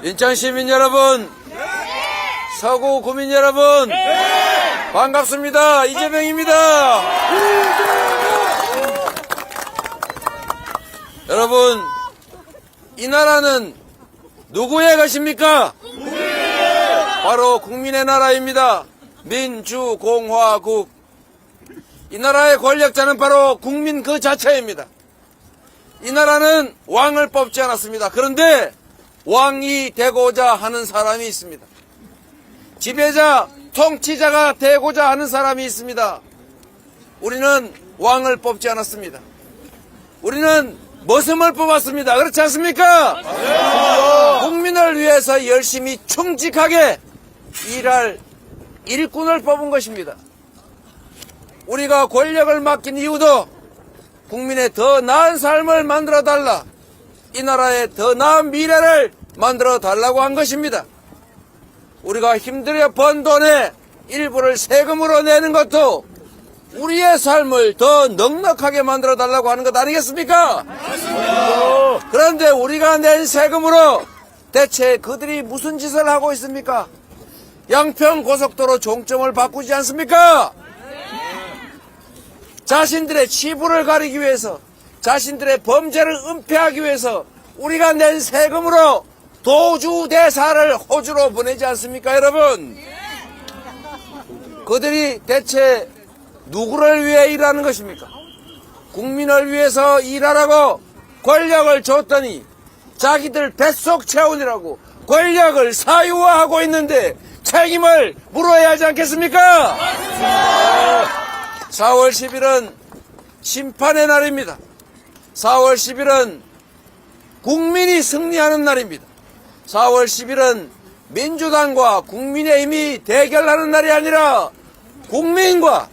인천 시민 여러분, 서구 구민 여러분, 반갑습니다. 이재명입니다. 여러분, 이 나라는 누구의 것입니까? 바로 국민의 나라입니다. 민주공화국. 이 나라의 권력자는 바로 국민 그 자체입니다. 이 나라는 왕을 뽑지 않았습니다. 그런데 왕이 되고자 하는 사람이 있습니다. 지배자, 통치자가 되고자 하는 사람이 있습니다. 우리는 왕을 뽑지 않았습니다. 우리는 머슴을 뽑았습니다. 그렇지 않습니까? 맞아요. 국민을 위해서 열심히 충직하게 일할 일꾼을 뽑은 것입니다. 우리가 권력을 맡긴 이유도 국민의 더 나은 삶을 만들어 달라, 이 나라의 더 나은 미래를 만들어 달라고 한 것입니다. 우리가 힘들게 번 돈의 일부를 세금으로 내는 것도 우리의 삶을 더 넉넉하게 만들어 달라고 하는 것 아니겠습니까? 맞습니다. 그런데 우리가 낸 세금으로 대체 그들이 무슨 짓을 하고 있습니까? 양평고속도로 종점을 바꾸지 않습니까? 자신들의 치부를 가리기 위해서, 자신들의 범죄를 은폐하기 위해서 우리가 낸 세금으로 도주대사를 호주로 보내지 않습니까, 여러분? 그들이 대체 누구를 위해 일하는 것입니까? 국민을 위해서 일하라고 권력을 줬더니 자기들 뱃속 채우느라고 권력을 사유화하고 있는데 책임을 물어야 하지 않겠습니까? 4월 10일은 심판의 날입니다. 4월 10일은 국민이 승리하는 날입니다. 4월 10일은 민주당과 국민의힘이 대결하는 날이 아니라 국민과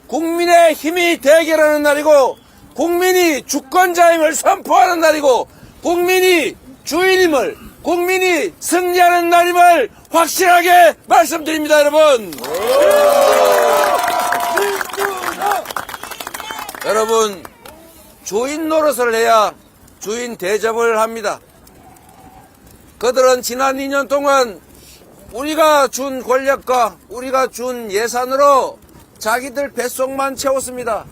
국민의 힘이 대결하는 날이고, 국민이 주권자임을 선포하는 날이고, 국민이 주인임을, 국민이 승리하는 날임을 확실하게 말씀드립니다, 여러분. 여러분, 주인 노릇을 해야 주인 대접을 합니다. 그들은 지난 2년 동안 우리가 준 권력과 우리가 준 예산으로 자기들 뱃속만 채웠습니다.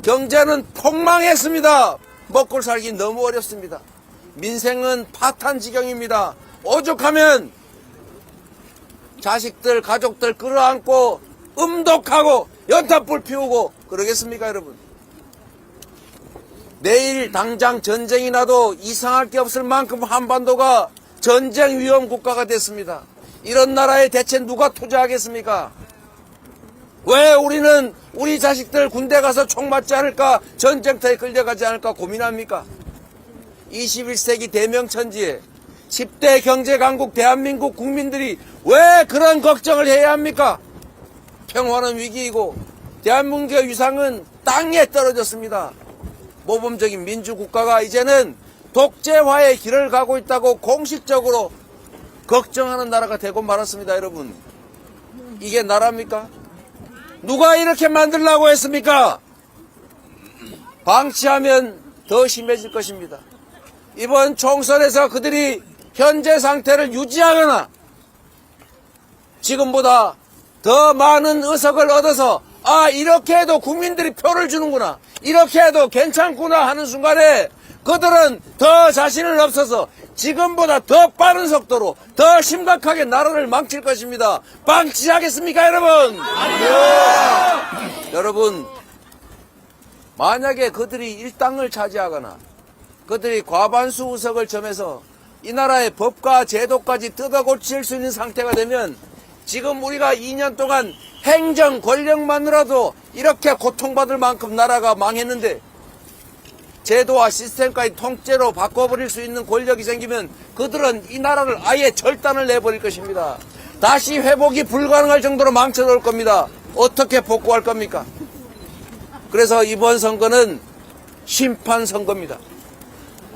경제는 폭망했습니다. 먹고 살기 너무 어렵습니다. 민생은 파탄 지경입니다. 오죽하면 자식들, 가족들 끌어안고 음독하고 연탄불 피우고 그러겠습니까, 여러분? 내일 당장 전쟁이 나도 이상할 게 없을 만큼 한반도가 전쟁 위험 국가가 됐습니다. 이런 나라에 대체 누가 투자하겠습니까? 왜 우리는 우리 자식들 군대 가서 총 맞지 않을까, 전쟁터에 끌려가지 않을까 고민합니까? 21세기 대명천지에 10대 경제강국 대한민국 국민들이 왜 그런 걱정을 해야 합니까? 평화는 위기이고 대한민국의 위상은 땅에 떨어졌습니다. 모범적인 민주국가가 이제는 독재화의 길을 가고 있다고 공식적으로 걱정하는 나라가 되고 말았습니다, 여러분. 이게 나라입니까? 누가 이렇게 만들려고 했습니까? 방치하면 더 심해질 것입니다. 이번 총선에서 그들이 현재 상태를 유지하거나 지금보다 더 많은 의석을 얻어서 이렇게 해도 국민들이 표를 주는구나, 이렇게 해도 괜찮구나 하는 순간에 그들은 더 자신을 없어서 지금보다 더 빠른 속도로 더 심각하게 나라를 망칠 것입니다. 방치하겠습니까, 여러분? 아니요. 여러분, 만약에 그들이 일당을 차지하거나 그들이 과반수 의석을 점해서 이 나라의 법과 제도까지 뜯어고칠 수 있는 상태가 되면 지금 우리가 2년 동안 행정 권력만으로도 이렇게 고통받을 만큼 나라가 망했는데 제도와 시스템까지 통째로 바꿔버릴 수 있는 권력이 생기면 그들은 이 나라를 아예 절단을 내버릴 것입니다. 다시 회복이 불가능할 정도로 망쳐놓을 겁니다. 어떻게 복구할 겁니까? 그래서 이번 선거는 심판 선거입니다.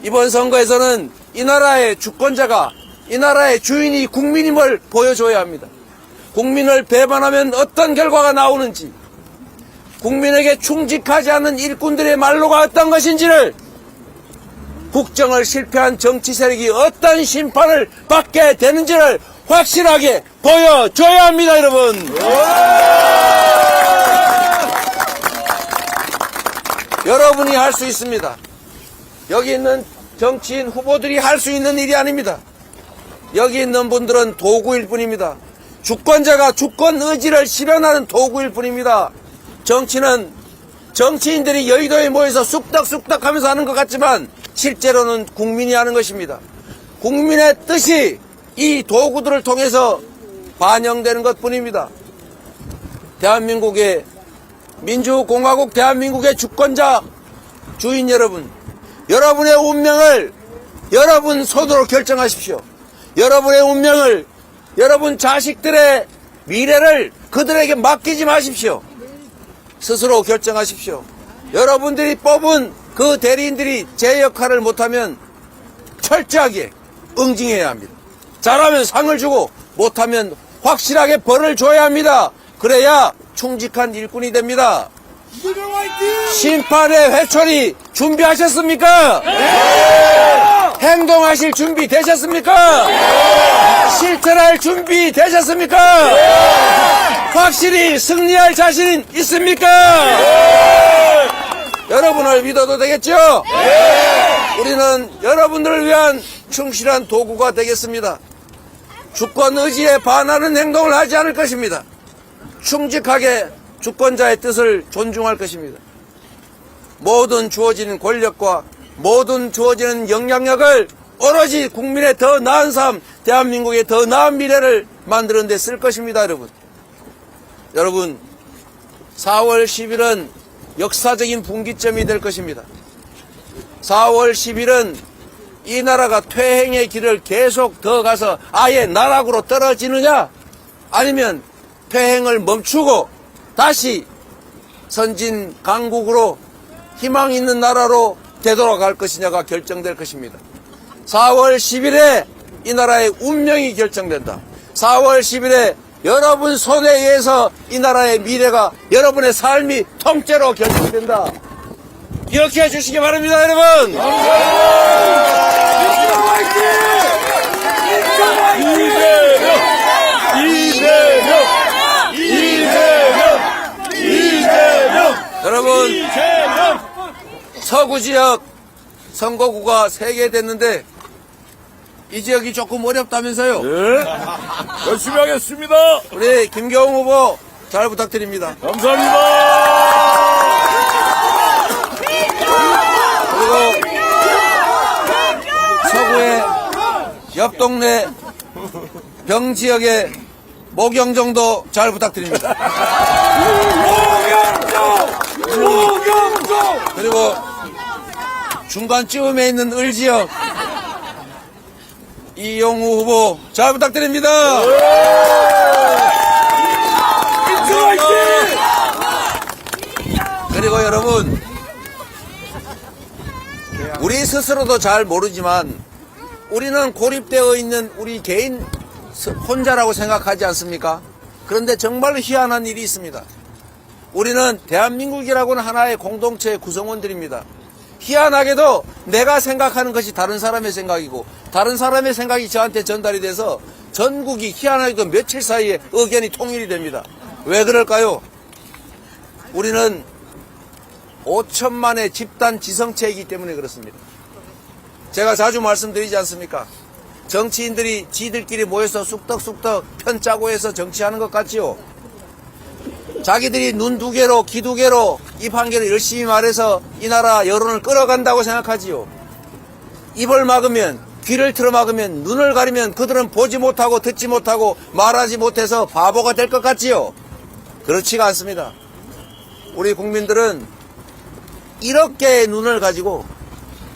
이번 선거에서는 이 나라의 주권자가, 이 나라의 주인이 국민임을 보여줘야 합니다. 국민을 배반하면 어떤 결과가 나오는지, 국민에게 충직하지 않은 일꾼들의 말로가 어떤 것인지를 국정을 실패한 정치 세력이 어떤 심판을 받게 되는지를 확실하게 보여줘야 합니다, 여러분. 여러분이 할 수 있습니다. 여기 있는 정치인 후보들이 할 수 있는 일이 아닙니다. 여기 있는 분들은 도구일 뿐입니다. 주권자가 주권 의지를 실현하는 도구일 뿐입니다. 정치는 정치인들이 여의도에 모여서 쑥덕쑥덕 하면서 하는 것 같지만 실제로는 국민이 하는 것입니다. 국민의 뜻이 이 도구들을 통해서 반영되는 것 뿐입니다. 대한민국의 민주공화국 대한민국의 주권자 주인 여러분, 여러분의 운명을 여러분 손으로 결정하십시오. 여러분의 운명을, 여러분 자식들의 미래를 그들에게 맡기지 마십시오. 스스로 결정하십시오. 여러분들이 뽑은 그 대리인들이 제 역할을 못하면 철저하게 응징해야 합니다. 잘하면 상을 주고 못하면 확실하게 벌을 줘야 합니다. 그래야 충직한 일꾼이 됩니다. 심판의 회초리 준비하셨습니까? 네! 행동하실 준비 되셨습니까? 네! 실천할 준비 되셨습니까? 네! 확실히 승리할 자신 있습니까? 네! 여러분을 믿어도 되겠죠? 네! 우리는 여러분들을 위한 충실한 도구가 되겠습니다. 주권 의지에 반하는 행동을 하지 않을 것입니다. 충직하게 주권자의 뜻을 존중할 것입니다. 모든 주어지는 권력과 모든 주어지는 영향력을 오로지 국민의 더 나은 삶, 대한민국의 더 나은 미래를 만드는 데 쓸 것입니다, 여러분. 여러분, 4월 10일은 역사적인 분기점이 될 것입니다. 4월 10일은 이 나라가 퇴행의 길을 계속 더 가서 아예 나락으로 떨어지느냐, 아니면 퇴행을 멈추고 다시 선진 강국으로 희망 있는 나라로 되돌아갈 것이냐가 결정될 것입니다. 4월 10일에 이 나라의 운명이 결정된다. 4월 10일에 여러분 손에 의해서 이 나라의 미래가, 여러분의 삶이 통째로 결정된다. 기억해 주시기 바랍니다, 여러분. 여러분, 서구 지역 선거구가 3개 됐는데 이 지역이 조금 어렵다면서요? 네, 열심히 하겠습니다. 우리 김경호 후보 잘 부탁드립니다. 감사합니다. 그리고 서구의 옆 동네 병 지역의 모경정도 잘 부탁드립니다. 모경정! 그리고 중간쯤에 있는 을지역 이용우 후보 잘 부탁드립니다. 그리고 여러분, 우리 스스로도 잘 모르지만 우리는 고립되어 있는 우리 개인 혼자라고 생각하지 않습니까? 그런데 정말 희한한 일이 있습니다. 우리는 대한민국이라고는 하나의 공동체의 구성원들입니다. 희한하게도 내가 생각하는 것이 다른 사람의 생각이고 다른 사람의 생각이 저한테 전달이 돼서 전국이 희한하게도 며칠 사이에 의견이 통일이 됩니다. 왜 그럴까요? 우리는 5천만의 집단 지성체이기 때문에 그렇습니다. 제가 자주 말씀드리지 않습니까? 정치인들이 지들끼리 모여서 쑥덕쑥덕 편 짜고 해서 정치하는 것 같지요? 자기들이 눈 두 개로 귀 두 개로 입 한 개로 열심히 말해서 이 나라 여론을 끌어간다고 생각하지요. 입을 막으면, 귀를 틀어 막으면, 눈을 가리면 그들은 보지 못하고 듣지 못하고 말하지 못해서 바보가 될 것 같지요. 그렇지가 않습니다. 우리 국민들은 이렇게 눈을 가지고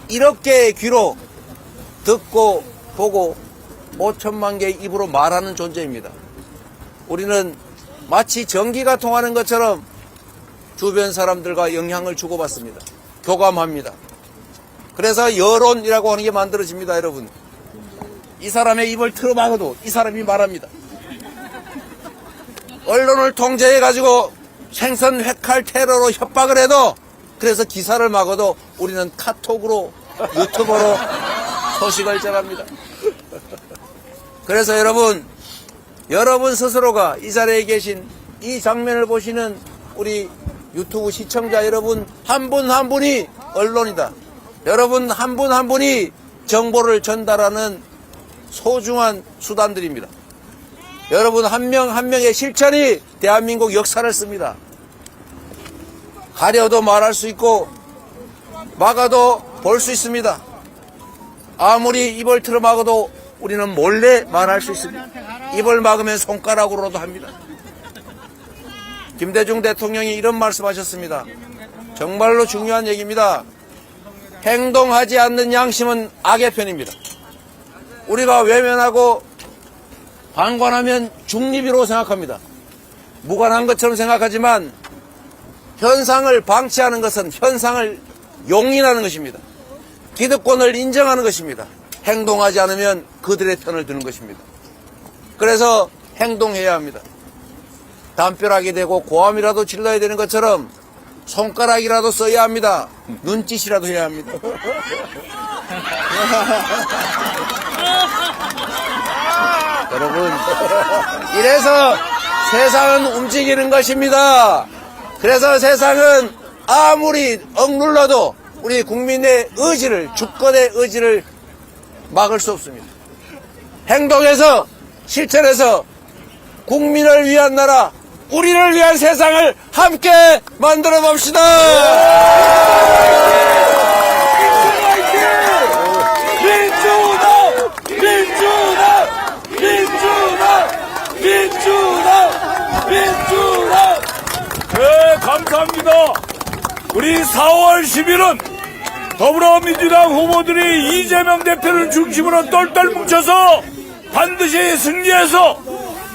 이렇게 귀로 듣고 보고 5천만 개의 입으로 말하는 존재입니다. 우리는 마치 전기가 통하는 것처럼 주변 사람들과 영향을 주고받습니다. 교감합니다. 그래서 여론이라고 하는 게 만들어집니다, 여러분. 이 사람의 입을 틀어막아도 이 사람이 말합니다. 언론을 통제해가지고 생선 회칼 테러로 협박을 해도, 그래서 기사를 막아도 우리는 카톡으로 유튜버로 소식을 전합니다. 그래서 여러분 스스로가 이 자리에 계신 이 장면을 보시는 우리 유튜브 시청자 여러분 한 분 한 분이 언론이다. 여러분 한 분 한 분이 정보를 전달하는 소중한 수단들입니다. 여러분 한 명 한 명의 실천이 대한민국 역사를 씁니다. 가려도 말할 수 있고 막아도 볼 수 있습니다. 아무리 입을 틀어 막아도 우리는 몰래 말할 수 있습니다. 입을 막으면 손가락으로도 합니다. 김대중 대통령이 이런 말씀하셨습니다. 정말로 중요한 얘기입니다. 행동하지 않는 양심은 악의 편입니다. 우리가 외면하고 방관하면 중립이라고 생각합니다. 무관한 것처럼 생각하지만 현상을 방치하는 것은 현상을 용인하는 것입니다. 기득권을 인정하는 것입니다. 행동하지 않으면 그들의 편을 드는 것입니다. 그래서 행동해야 합니다. 담벼락이 되고 고함이라도 질러야 되는 것처럼 손가락이라도 써야 합니다. 눈짓이라도 해야 합니다. 여러분, 이래서 세상은 움직이는 것입니다. 그래서 세상은 아무리 억눌러도 우리 국민의 의지를, 주권의 의지를 막을 수 없습니다. 행동해서, 실천해서 국민을 위한 나라, 우리를 위한 세상을 함께 만들어 봅시다. 민주당! 민주당! 민주당! 민주당! 민주당! 네, 감사합니다. 우리 4월 10일은 더불어민주당 후보들이 이재명 대표를 중심으로 똘똘 뭉쳐서 반드시 승리해서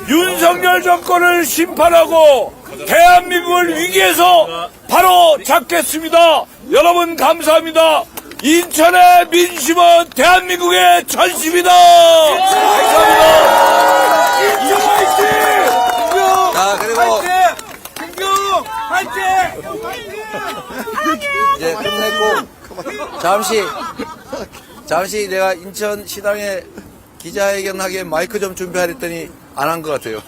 윤석열 정권을 심판하고 대한민국을 위기에서 바로 잡겠습니다. 여러분 감사합니다. 인천의 민심은 대한민국의 전심이다. 감사합니다. 인천 화이팅! 자, 그리고 김경 화이팅! 이제 끝냈고 잠시 내가 인천 시당에 기자회견하기에 마이크 좀 준비하랬더니 안 한 것 같아요.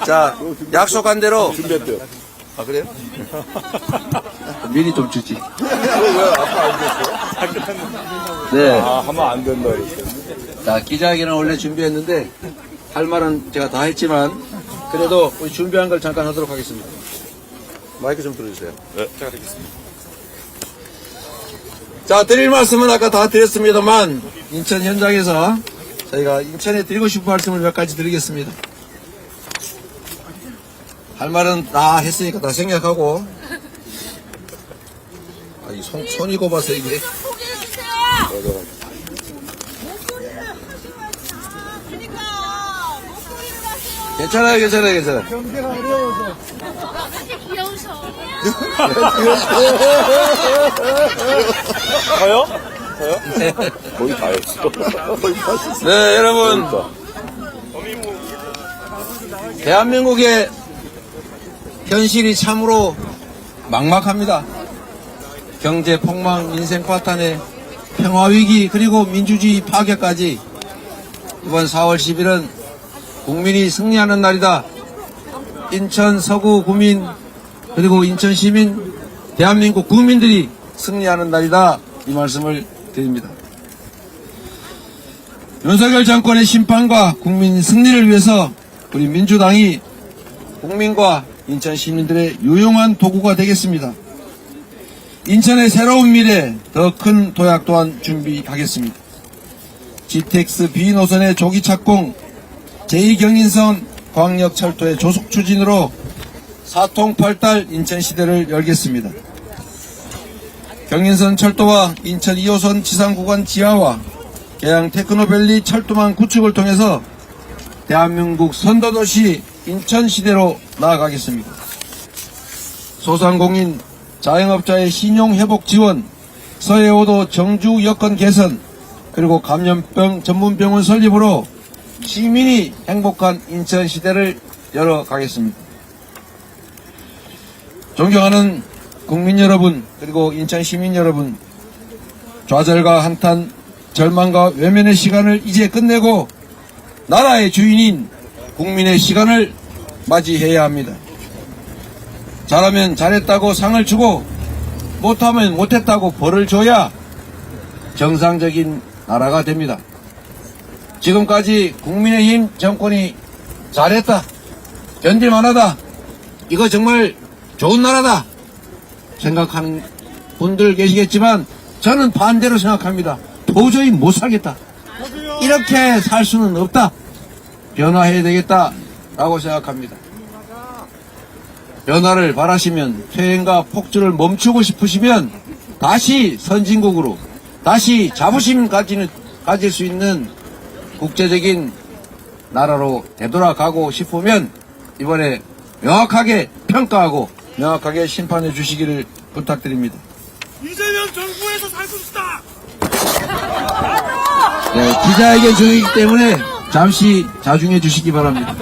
자, 약속한 대로 준비했대요. 아, 그래요? 미리 좀 주지. 왜 아까 안 됐어요? 네. 아, 하면 안 된다 그랬어요. 자, 기자회견은 원래 준비했는데 할 말은 제가 다 했지만 그래도 우리 준비한 걸 잠깐 하도록 하겠습니다. 마이크 좀 들어주세요. 네, 제가 드리겠습니다. 자, 드릴 말씀은 아까 다 드렸습니다만 인천 현장에서 저희가 인천에 드리고 싶은 말씀을 몇 가지 드리겠습니다. 할 말은 다 했으니까 다 생략하고 이 손이 곱아서 이게 괜찮아요. 경제가 어려워서. 귀여우셔. 저요? 거의 다였어. 네, 여러분. 대한민국의 현실이 참으로 막막합니다. 경제 폭망, 인생 파탄에 평화위기, 그리고 민주주의 파괴까지 이번 4월 10일은 국민이 승리하는 날이다. 인천 서구 구민, 그리고 인천 시민, 대한민국 국민들이 승리하는 날이다. 이 말씀을 드립니다. 윤석열 정권의 심판과 국민 승리를 위해서 우리 민주당이 국민과 인천 시민들의 유용한 도구가 되겠습니다. 인천의 새로운 미래, 더 큰 도약 또한 준비하겠습니다. GTX B노선의 조기 착공, 제2경인선 광역철도의 조속 추진으로 사통팔달 인천시대를 열겠습니다. 경인선 철도와 인천 2호선 지상구간 지하와 계양 테크노밸리 철도망 구축을 통해서 대한민국 선도도시 인천시대로 나아가겠습니다. 소상공인, 자영업자의 신용회복 지원, 서해오도 정주 여건 개선, 그리고 감염병 전문병원 설립으로 시민이 행복한 인천시대를 열어가겠습니다. 존경하는 국민 여러분, 그리고 인천 시민 여러분, 좌절과 한탄, 절망과 외면의 시간을 이제 끝내고 나라의 주인인 국민의 시간을 맞이해야 합니다. 잘하면 잘했다고 상을 주고 못하면 못했다고 벌을 줘야 정상적인 나라가 됩니다. 지금까지 국민의힘 정권이 잘했다, 견딜만하다, 이거 정말 좋은 나라다 생각하는 분들 계시겠지만 저는 반대로 생각합니다. 도저히 못 살겠다, 이렇게 살 수는 없다, 변화해야 되겠다라고 생각합니다. 변화를 바라시면, 퇴행과 폭주를 멈추고 싶으시면 다시 선진국으로, 다시 자부심 가질 수 있는 국제적인 나라로 되돌아가고 싶으면 이번에 명확하게 평가하고 명확하게 심판해 주시기를 부탁드립니다. 이재명 정부에서 살고 싶다. 네, 기자회견 중이기 때문에 잠시 자중해 주시기 바랍니다.